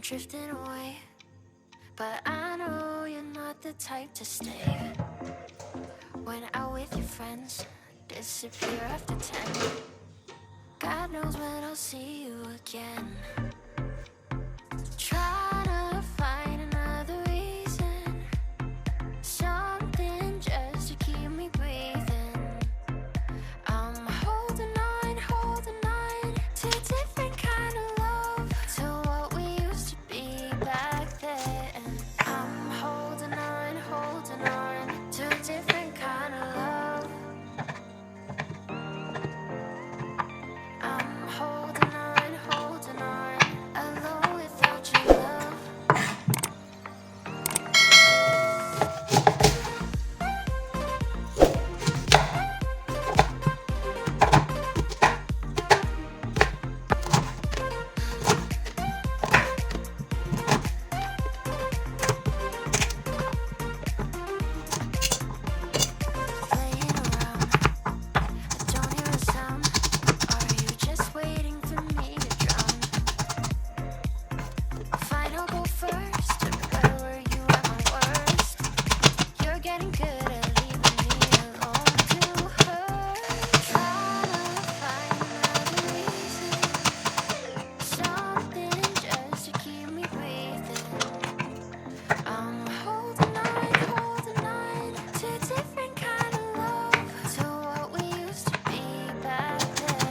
drifting away, but I know you're not the type to stay. When out with your friends, disappear after 10. God knows when I'll see you again. Try to find another reason, something just to keep me breathing. I'm holding on to a different kind of love, to what we used to be back then. I'm holding on to a different kind of love. I'm holding on, alone without your love. Playing around, I don't hear a sound. Are you just waiting for me to drown? Fine, I'll go first. Where were you at my worst? You're getting good at leaving me alone to hurt. Try to find another reason, something just to keep me breathing. I'm holding on to a different kind of love, to what we used to be back then.